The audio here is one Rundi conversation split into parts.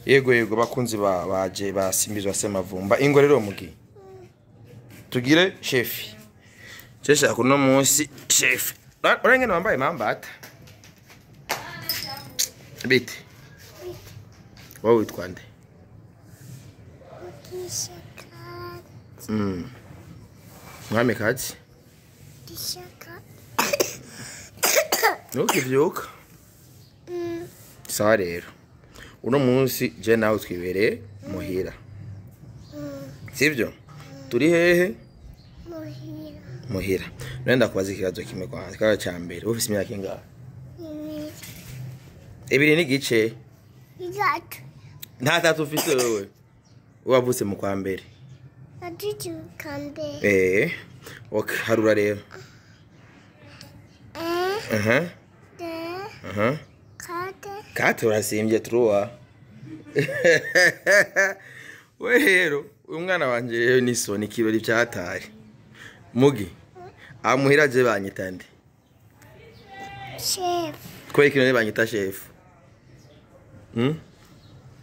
Yego bakunzi baje ba Simbizi wa Semavumba ingo rero mugi tugire chef Chesha kuno munsi chef urangene wambaye mambata bite wowe witwande Mwamikazi Nukivyuka sawa rero uno munsi je nawe twibereye muhira sivyo turi hehe muhira nenda kubaza ikibazo kimwe kwanza kaga cyambere ufise imyaka ingahe ibiri n'igice Exact. nta tatu ufise wewe wavutse mu kwa mbere Arijijwe. Okay harura rero Kate urasimbye truwa we rero uyu mwana wanje rero nisoni ikirori cyatari mugi amuhira je banyitande Chef. Kwa ikino banyita chef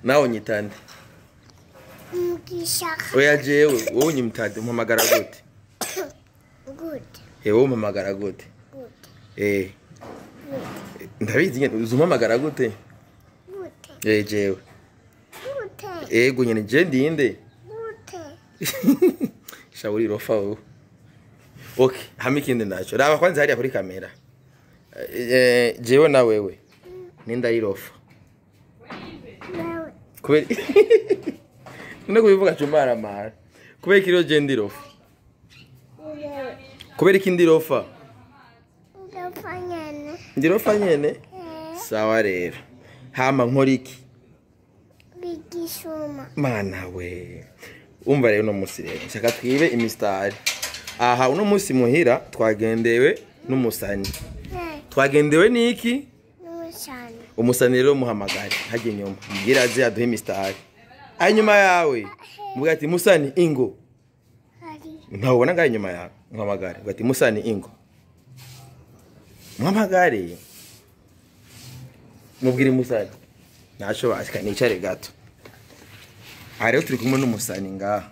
nawo nyitande Mugishaka. oya jewe wowe nyimtande mpamagara gute Good. wowe mpamagara gute Good. ndabizi nyene uzumpamagara gute Good. jewe Good. Gunyene je ndinde Good. Shauri rofa wowe okay hamikinde nacho raba kwanza hariya kuri kamera jewe na wewe ninda irofa kubera none kubivuga chumara mara kubera kiro je ndirofa kubera ikindi rofa ndirofa nyene sawa rero hama nkoriki Bigishuma. mana we umva rero no musi rero shaka twibe imistari aha uno musi muhira twagendewe n'umusani twagendewe niki Umusani. umusani rero muhamagari haje nyuma mbwira aze aduhe imistari anyuma yawe mvuga ati musani ingo ntawubona ngaye nyuma yawe muhamagari ati musani ingo muhamagari mubwire musani naco bashika nicare gato rero turi kumwe n'umusani ngaha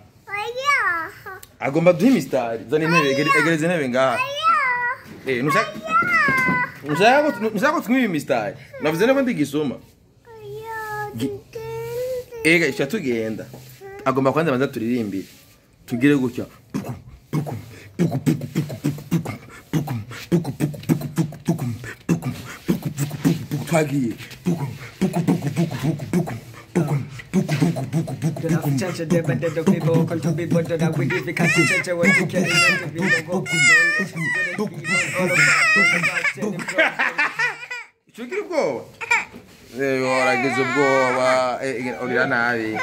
agomba duhe imistari zane intebe egereze intebe ngaha nushaka tumwiba imistari navuze nako ndigisoma ica tugenda agomba kwanza banza turirimbire tugire gutya twagiye Chukiri ubwoba waragize ubwoba urira nabi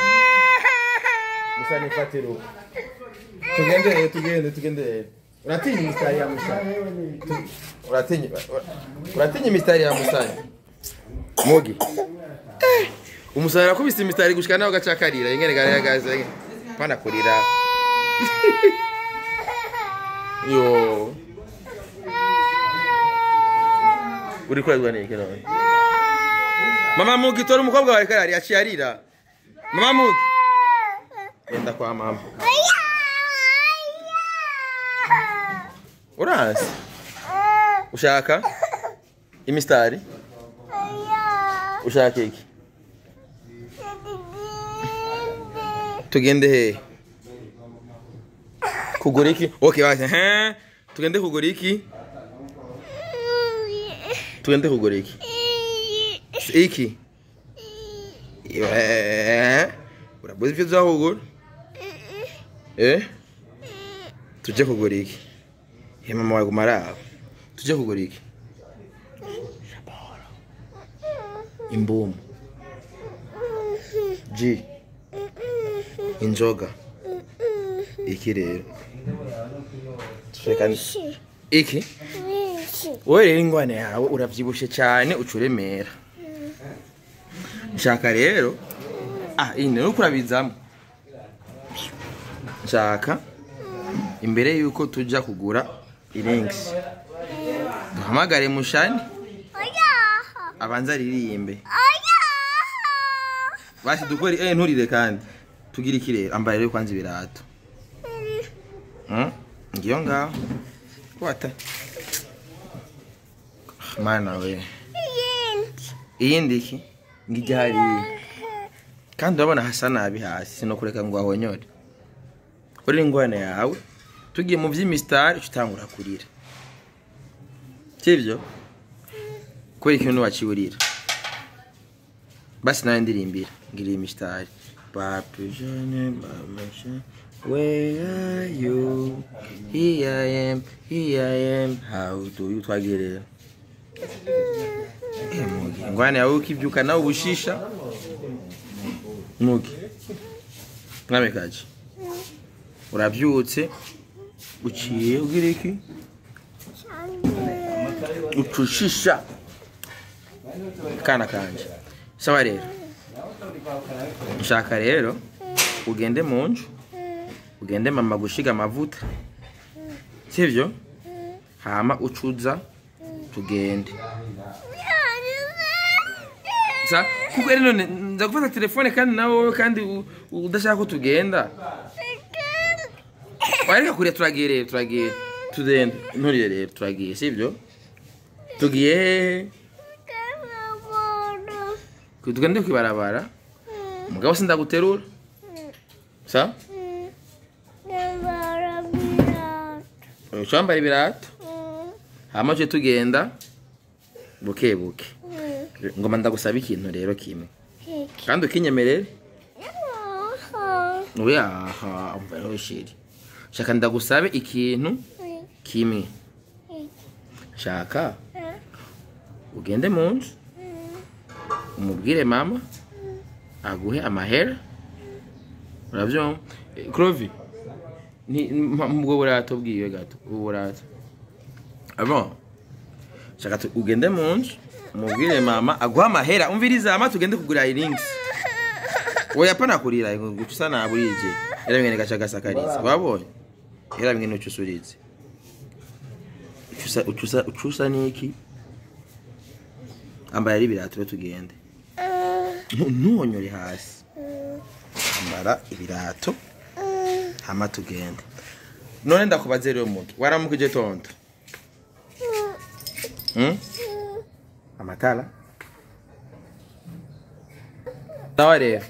gusa nifatiro tugende uratinya imistari ya musani uratinya imistari ya musani mugi umusani arakubise imistari gushika naho gacakarira ingene garagaza pana kurira yo uri kwazwa niki none mama mugi tora umukobwa wawe karari aciyarira mama mugi enda kwa mama Uranzi ushaka imistari ushaka iki tugende he kugura iki okay basi tugende kugura iki tugende kugura iki iki urabuze ibyo uzahugura tujye kugura iki mama wawe gumara tujye kugura iki imbumu ji inzoga iki rero tushekane iki wowe rero ingwane yawe uravyibushe cyane ucuremera nshaka rero ine nuko urabizamo nshaka imbere yuko tujya kugura irinks duhamagare mushani abanza aririmbe basi dukore nturire kandi tugira iki rero ambara rero kwanza ibirato ngiyo ngaho wata mana we iyindi iki ngijari kandi urabona hasa nabi hasi sinokureka ngo ahonyore uri ingwane yawe tugiye mu vy'imistari utangura kurira sivyo kuri ikintu waciburira basi nawe ndirimbira ngiri imistari Papi jeune maman where are you? Here I am. How do you twagerera? Mugi. Ngwane yawe ukivyuka nawe ubushisha. Mugi. Mwamikazi. Uravyutse uciye ugira iki? Ucushisha. Kana kanje. Sawa rero. Nshaka rero ugende munju. Ugende mama gushiga amavuta. Sivyo? Hama ucuza tugende. Sa kuko rero ndagufata telefone kandi nawe kandi udashaka ko tugenda. Wareka kure turagiye tugende nturi rero turagiye sivyo? Tugiye tugende kwibarabara. Mugabo sindaguterura. Sa? Ushambara ibirato. Hama je tugenda buke buke. Ngoma ndagusaba ikintu rero kimwe. Kandi ukinyemerere. Oya umva shiri. Shaka ndagusabe ikintu kimwe. Shaka ugende munzu. Umubwire mama aguhe amahera. Uravyo Krovi ni mbwo burato bwiwe gato uburato abo shaka ugende munzu umubwire mama aguha amahera umviriza ama tugende kugura iringi oya pana kurira gucusa na burije era mwene gacha gasakariza babonye era mwene ucusurize ucusa niki ambara ari birato tugende ntunyore hasi ambara ibirato hama tugende none ndakubaze rero mugi waramukije tonto amatala taware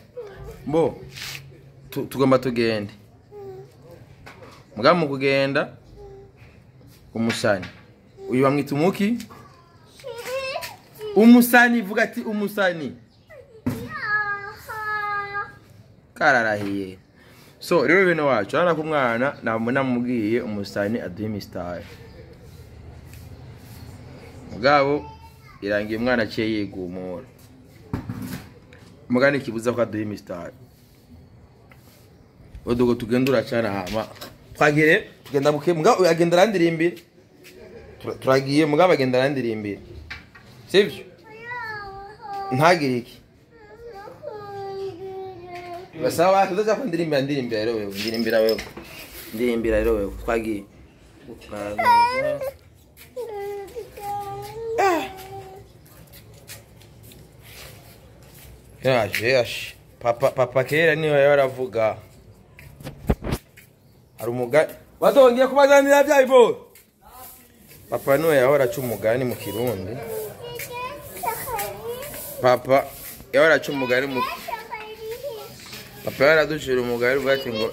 bo tugomba tugende mugamu kugenda umusani uyu bamwita umuki umusani vuga ati umusani kararahiye so rero bino wacu ana ku mwana namubwiye umusani aduhe imistari mugabo irangiye umwana cye yigumura mugani kibuza ko aduhe imistari odogo tugendura cyana hama twagire tugenda buke mugabo agenda randirimbira turagiye mugabo agenda randirimbira sivyo ntagire iki Basawa tudaza ko ndirimbira rero wewe ndirimbira rero wewe twagiye yaje papa kera niwe yaravuga ari umugani badongiye kubazanira byayibo papa niwe yahora aca umugani mu Kirundi papa yahora aca umugani mu Papa yaradushira umugari bwati ngo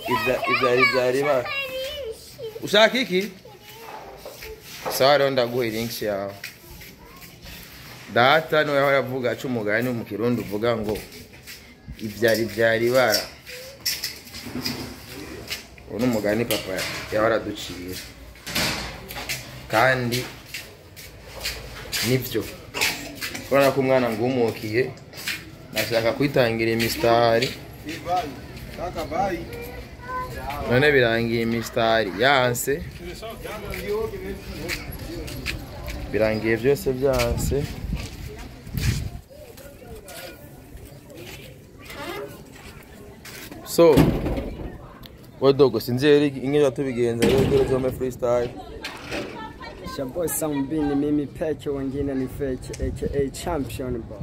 ibyari ba ushaka iki sawa rero ndaguha links yawe data no yaho yavuga aca umugani mu Kirundi uvuga ngo ibyari bara uno umugani papa yaraduciye kandi nibyo kubona ko umwana ngumukiye nashaka kwitangira imistari none birangiye imistari yanse birangiye byose byanse so wodogo sinzeri ingeje tubigenza rero dore zo me freestyle Shaboy Sambini mimi peke wengine ni fake aka champion ba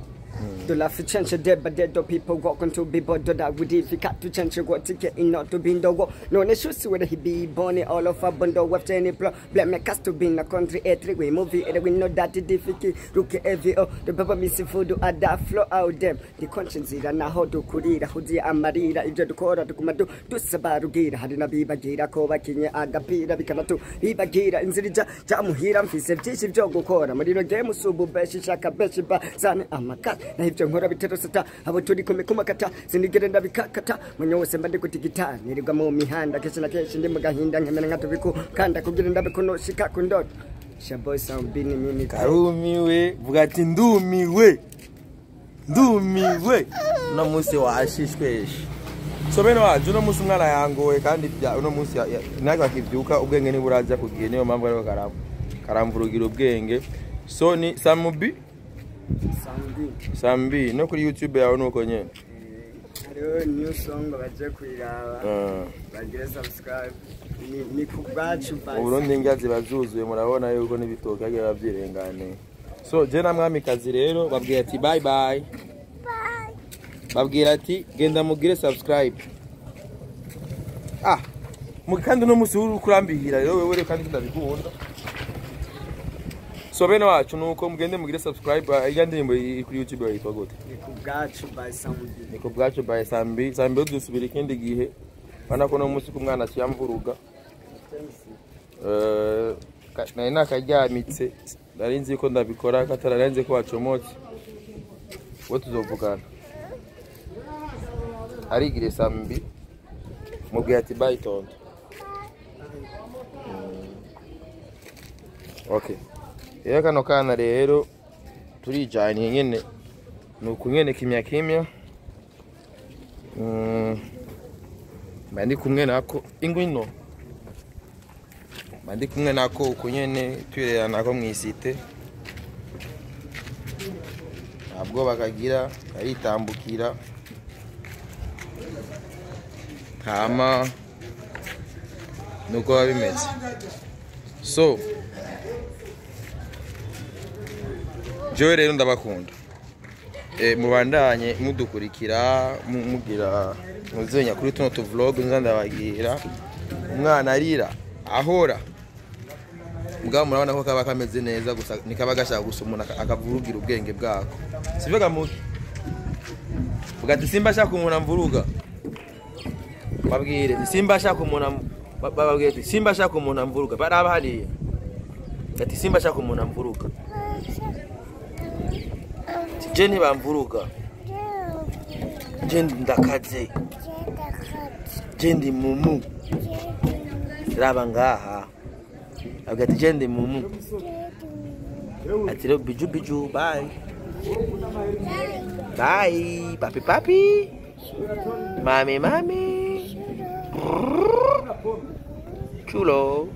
The life is change dead, but dead people walking to be bothered that would if you got to change what to get in not to be in the war. No, they should see whether he be born all of a bundle with any problem. Make us to be in a country, a three-way movie, and we know that it difficult. Look at every the papa missing food at that flow out them. The conscience is now how to Kurida, Hudi, and Marida, if the Kora to come to do Sabarugira, had in a Biba Gira, Kova, Kenya, Agapira, Bicanato, Biba Gira, and Zirija, Jamuhira, Fisif, Jogo Kora, Marino Game, Subu, Beshi, Shaka, Beshiba, San, Amaka. Jangora biterosata aboturi kumekumakata sinigenda bikakata munyo sembande kutigita nirigamo mihanda kesina keshi ndi mugahinda nkemena ngatubiku kanda kugira ndabe kuno shika kundoto shaboy Sambini mimi karumiwe vuga ati ndumiwe no musi washishweshi so beno waje no musi umwana yangowe kandi uno musi naka kivyuka ubwenge ni buraza kugiye niyo mpamvu rero karamvurugira ubwenge so ni Sambi no kuri YouTube yawe nuko nyene hariho new song baje kwiraba bagire subscribe ni kubwacu basi Uburundi ngyazi bazuzuye murabona yuko nibitoka agiye bavyirengane so je na Mwamikazi rero babwira ati bye bye babwira ati genda mugire subscribe mukandi no musi urkurambihira rero wewe kandi ndabikunda so beno wacu nuko mugende mugire subscribe iya ndirimbo kuri YouTube yitwa gute Niko bwacu by Sambi dusubira ikindi gihe bana ko no musi kumwana cyamvuruga nari nakajyamitse narinzi ko ndabikora katararenze ko wacomotse wo tuzovugana arigire Sambi mubwira ati bye tonto okay kano kana rero turijanye nyene nuko nyene kimya bandi kumwe nako ingwino bandi kumwe nako uko nyene twirera nako mwisite ntabwo bakagira aritambukira kama nuko babimeze so Joe rero ndabakunda mubandanye mudukurikira mugira muzenya kuri tuno vlog nzandabagira umwana arira ahora mugabo murabona ko kaba kameze neza gusa nikaba gashaka gusumuna akavurugira ubwenge bwako sivuga muki bugati simba shaka umuntu amvuruga babwire simba shaka umuntu babwire simba shaka umuntu amvuruga baraba hariya ati simba shaka umuntu amvuruga Jeni bamvuruga Jendi ndakaze Jendi mumu Raba ngaha Agati jendi mumu Atiro biju bye Bye papi Mami Chulo